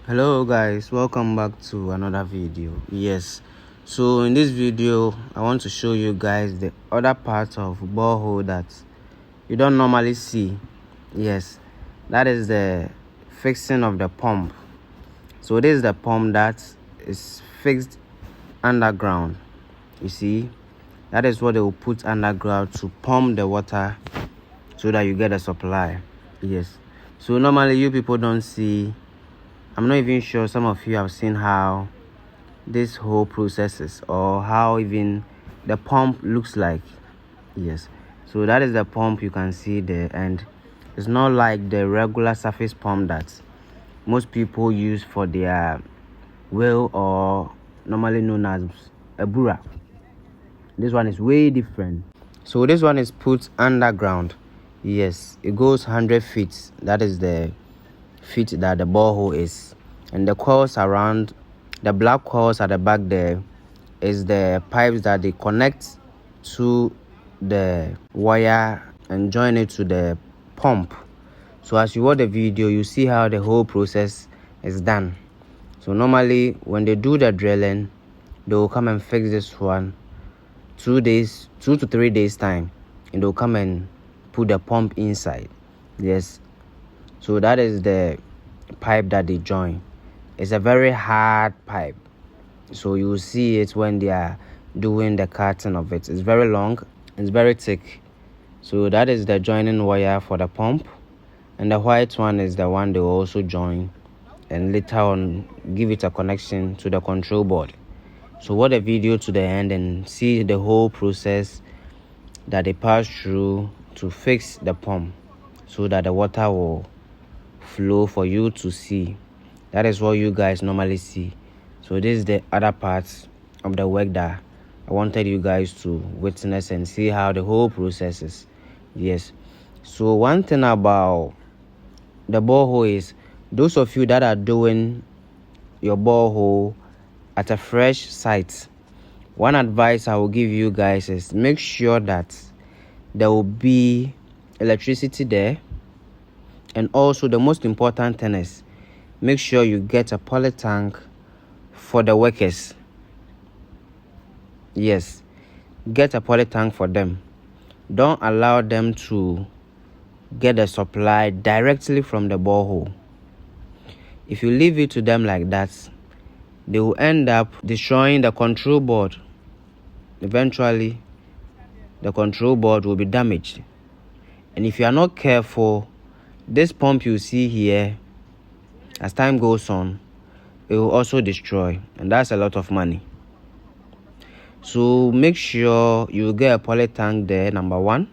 Hello guys, welcome back to another video. So in this video I want to show you guys the other part of borehole that you don't normally see. That is the fixing of the pump. So this is the pump that is fixed underground. You see, that is what they will put underground to pump the water so that you get a supply. So normally you people don't see. I'm not even sure some of you have seen how this whole process is, or how even the pump looks like. So that is the pump you can see there, and it's not like the regular surface pump that most people use for their well, or normally known as a bura. This one is way different. So this one is put underground. It goes 100 feet. That is the feet that the borehole is, and the coils around, the black coils at the back there, is the pipes that they connect to the wire and join it to the pump. So as you watch the video, you see how the whole process is done. So normally when they do the drilling, they will come and fix this one 2 to 3 days time, and they'll come and put the pump inside. So that is the pipe that they join. It's a very hard pipe, so you will see it when they are doing the cutting of it. It's very long, it's very thick. So that is the joining wire for the pump, and the white one is the one they will also join and later on give it a connection to the control board. So watch the video to the end and see the whole process that they pass through to fix the pump so that the water will flow for you to see. That is what you guys normally see. So this is the other part of the work that I wanted you guys to witness and see how the whole process is. So one thing about the borehole is, those of you that are doing your borehole at a fresh site, one advice I will give you guys is make sure that there will be electricity there, and also the most important thing is make sure you get a poly tank for the workers. Get a poly tank for them. Don't allow them to get a supply directly from the borehole. If you leave it to them like that, they will end up destroying the control board. Eventually the control board will be damaged, and if you are not careful, this pump you see here, as time goes on, it will also destroy, and that's a lot of money. So make sure you get a poly tank there, number one,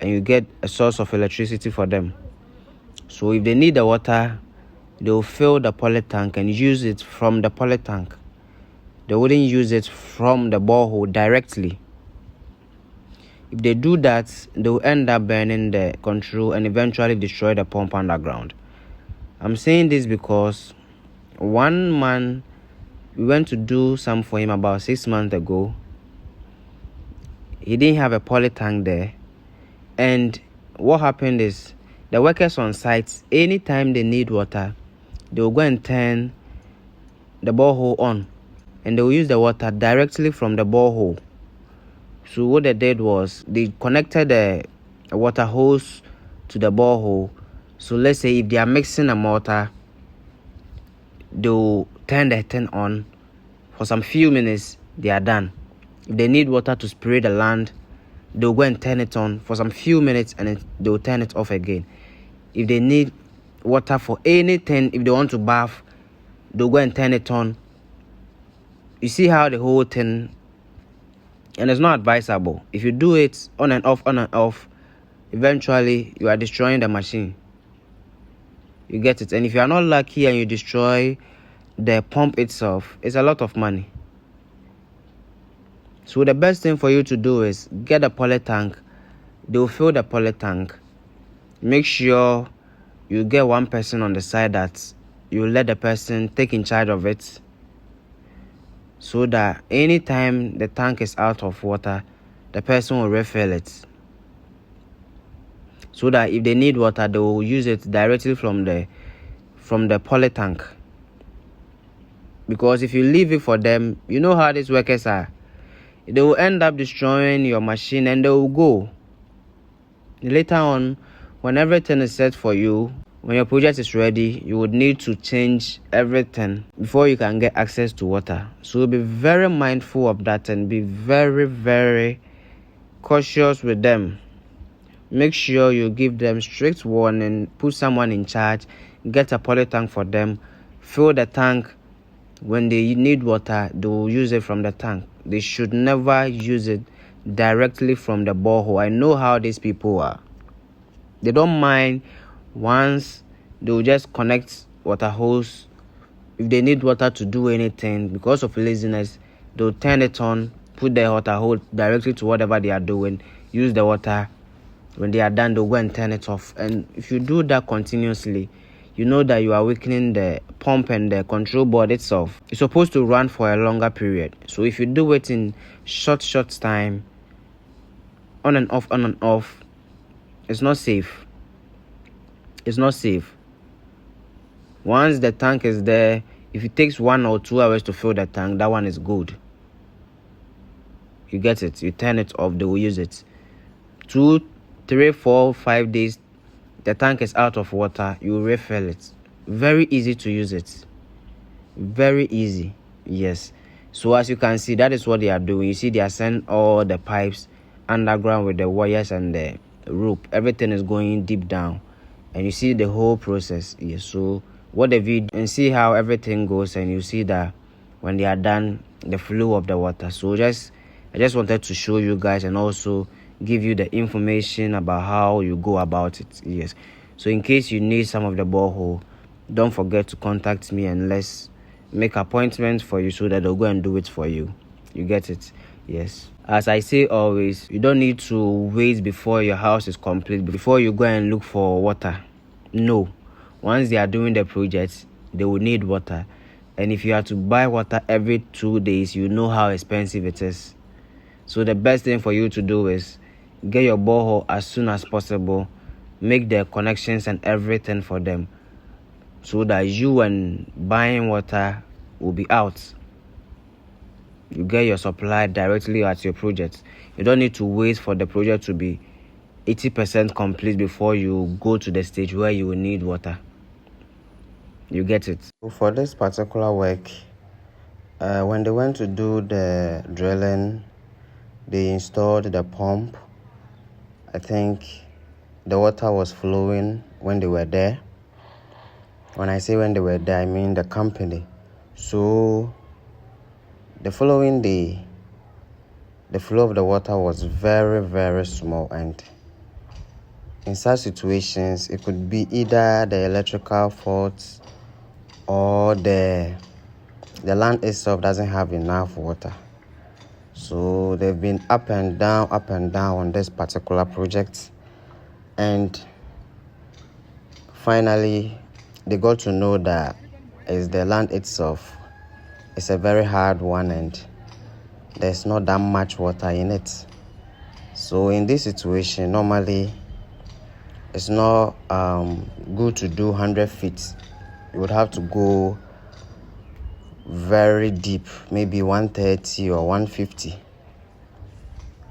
and you get a source of electricity for them. So if they need the water, they will fill the poly tank and use it from the poly tank. They wouldn't use it from the borehole directly. If they do that, they will end up burning the control and eventually destroy the pump underground. I'm saying this because one man, we went to do some for him about 6 months ago. He didn't have a poly tank there, and what happened is, the workers on site, anytime they need water, they will go and turn the borehole on, and they will use the water directly from the borehole. So what they did was, they connected the water hose to the borehole. So let's say if they are mixing a mortar, they'll turn the thing on for some few minutes, they are done. If they need water to spray the land, they'll go and turn it on for some few minutes, and then they'll turn it off again. If they need water for anything, if they want to bath, they'll go and turn it on. You see how the whole thing, and it's not advisable. If you do it on and off, eventually you are destroying the machine. You get it? And if you are not lucky and you destroy the pump itself, it's a lot of money. So the best thing for you to do is get a poly tank. They will fill the poly tank. Make sure you get one person on the side that you let the person take in charge of it, so that anytime the tank is out of water, the person will refill it. So that if they need water, they will use it directly from the from the poly tank. Because if you leave it for them, you know how these workers are. They will end up destroying your machine and they will go. Later on, when everything is set for you, when your project is ready, you would need to change everything before you can get access to water. So be very mindful of that and be very, very cautious with them. Make sure you give them strict warning, put someone in charge, get a poly tank for them, fill the tank. When they need water, they will use it from the tank. They should never use it directly from the borehole. I know how these people are. They don't mind once they will just connect water hose. If they need water to do anything, because of laziness, they'll turn it on, put the water hose directly to whatever they are doing, use the water. When they are done, they'll go and turn it off. And if you do that continuously, you know that you are weakening the pump and the control board itself. It's supposed to run for a longer period. So if you do it in short time, on and off, it's not safe. It's not safe. Once the tank is there, if it takes 1 or 2 hours to fill the tank, that one is good. You get it. You turn it off, they will use it. 2, 3, 4, 5 days, the tank is out of water, you refill it. Very easy to use it. Very easy. Yes. So as you can see, that is what they are doing. You see, they are sending all the pipes underground with the wires and the rope. Everything is going deep down. And you see the whole process. Yes. So what the video and see how everything goes, and you see that when they are done, the flow of the water. So I just wanted to show you guys and also give you the information about how you go about it. Yes. So in case you need some of the borehole, don't forget to contact me and let's make appointments for you so that they'll go and do it for you. You get it? Yes. As I say always, you don't need to wait before your house is complete before you go and look for water. No. Once they are doing the project, they will need water. And if you have to buy water every 2 days, you know how expensive it is. So the best thing for you to do is get your borehole as soon as possible. Make the connections and everything for them, so that you and buying water will be out. You get your supply directly at your project. You don't need to wait for the project to be 80% complete before you go to the stage where you will need water. You get it? For this particular work, when they went to do the drilling, they installed the pump. I think the water was flowing when they were there. When I say when they were there, I mean the company. So the following day, the flow of the water was very, very small. And in such situations, it could be either the electrical faults or the land itself doesn't have enough water. So they've been up and down on this particular project. And finally, they got to know that it's the land itself. It's a very hard one and there's not that much water in it. So in this situation, normally, it's not good to do 100 feet. You would have to go very deep, maybe 130 or 150.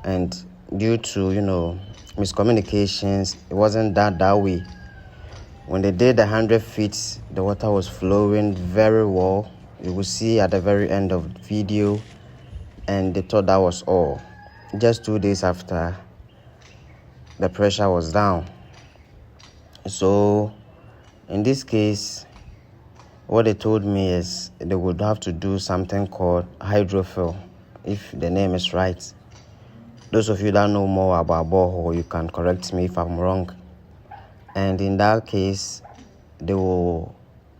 And due to, miscommunications, it wasn't that way. When they did the 100 feet, the water was flowing very well. You will see at the very end of the video, and they thought that was all. Just 2 days after, the pressure was down. So in this case, what they told me is they would have to do something called hydrofill, if the name is right. Those of you that know more about borehole, you can correct me if I'm wrong. And in that case, the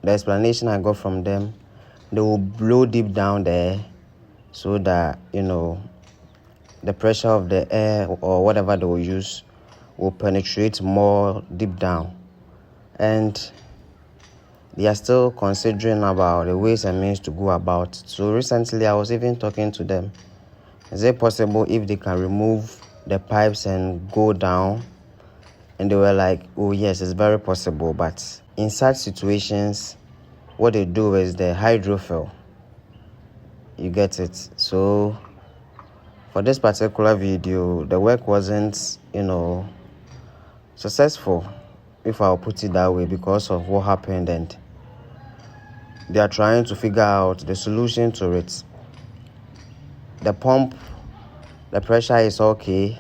explanation I got from them, they will blow deep down there so that, the pressure of the air or whatever they will use will penetrate more deep down. And they are still considering about the ways and means to go about it. So recently, I was even talking to them. Is it possible if they can remove the pipes and go down? And they were like, oh yes, it's very possible, but in such situations, what they do is the hydrofill. You get it? So for this particular video, the work wasn't, successful, if I'll put it that way, because of what happened, and they are trying to figure out the solution to it. The pump, the pressure is okay,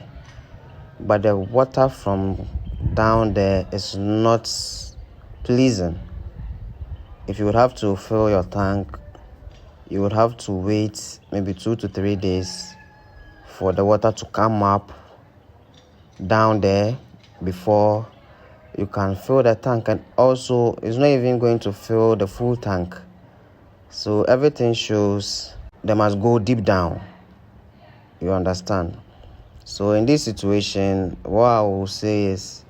but the water from down there is not pleasing. If you would have to fill your tank, you would have to wait maybe 2 to 3 days for the water to come up down there before you can fill the tank, and also it's not even going to fill the full tank. So everything shows they must go deep down. You understand? So in this situation, what I will say is,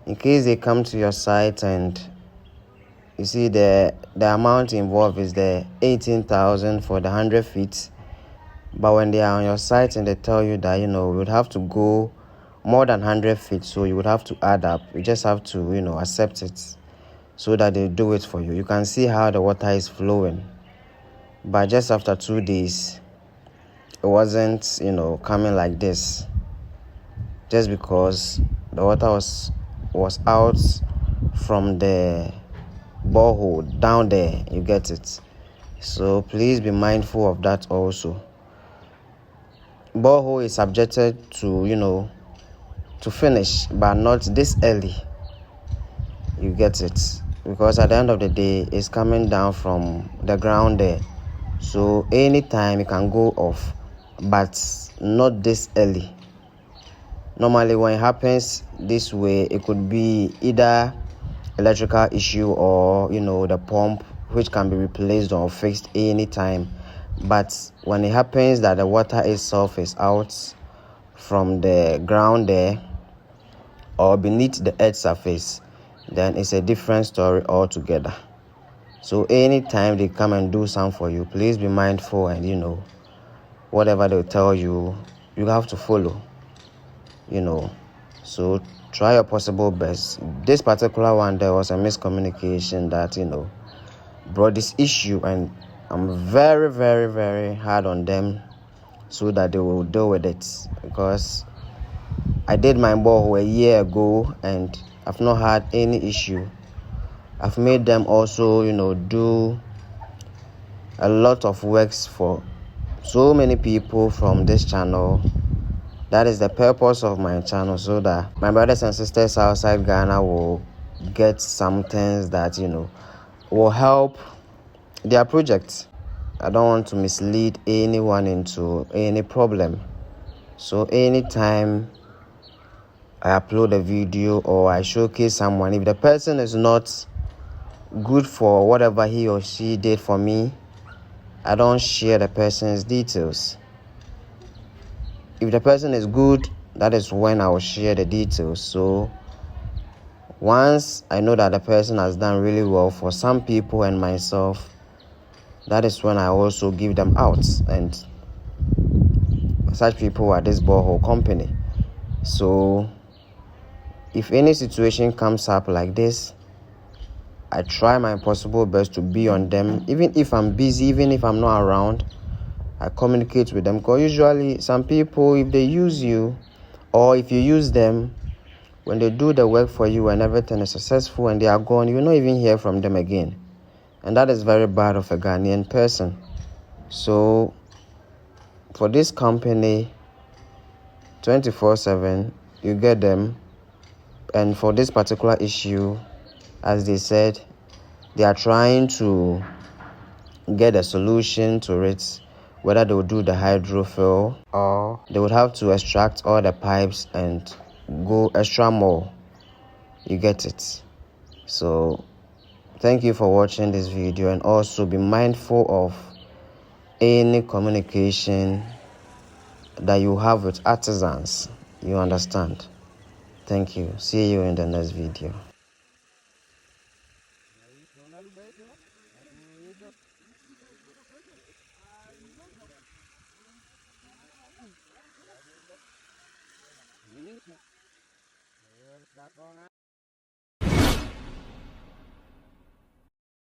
in case they come to your site and you see the amount involved is the 18,000 for the 100 feet, but when they are on your site and they tell you that, you would have to go more than 100 feet, so you would have to add up. You just have to, accept it so that they do it for you. You can see how the water is flowing. But just after 2 days, it wasn't, coming like this. Just because the water was out from the borehole down there. You get it? So please be mindful of that also. Borehole is subjected to, to finish, but not this early. You get it? Because at the end of the day, it's coming down from the ground there. So anytime it can go off, but not this early. Normally when it happens this way, it could be either electrical issue or, the pump, which can be replaced or fixed anytime. But when it happens that the water itself is out from the ground there or beneath the earth surface, then it's a different story altogether. So anytime they come and do something for you, please be mindful, and whatever they tell you, you have to follow. So try your possible best. This particular one, there was a miscommunication that brought this issue, and I'm very, very, very hard on them so that they will deal with it, because I did my borehole a year ago and I've not had any issue. I've made them also do a lot of works for so many people from this channel. That is the purpose of my channel, so that my brothers and sisters outside Ghana will get some things that will help their project. I don't want to mislead anyone into any problem. So anytime I upload a video or I showcase someone, if the person is not good for whatever he or she did for me, I don't share the person's details. If the person is good, that is when I will share the details. So once I know that the person has done really well for some people and myself, that is when I also give them out. And such people are this borehole company. So if any situation comes up like this, I try my possible best to be on them. Even if I'm busy, even if I'm not around, I communicate with them. Because usually some people, if they use you or if you use them, when they do the work for you and everything is successful and they are gone, you will not even hear from them again. And that is very bad of a Ghanaian person. So for this company, 24/7, you get them. And for this particular issue, as they said, they are trying to get a solution to it, whether they will do the hydrofill or they would have to extract all the pipes and go extra more. You get it? So thank you for watching this video, and also be mindful of any communication that you have with artisans. You understand? Thank you. See you in the next video.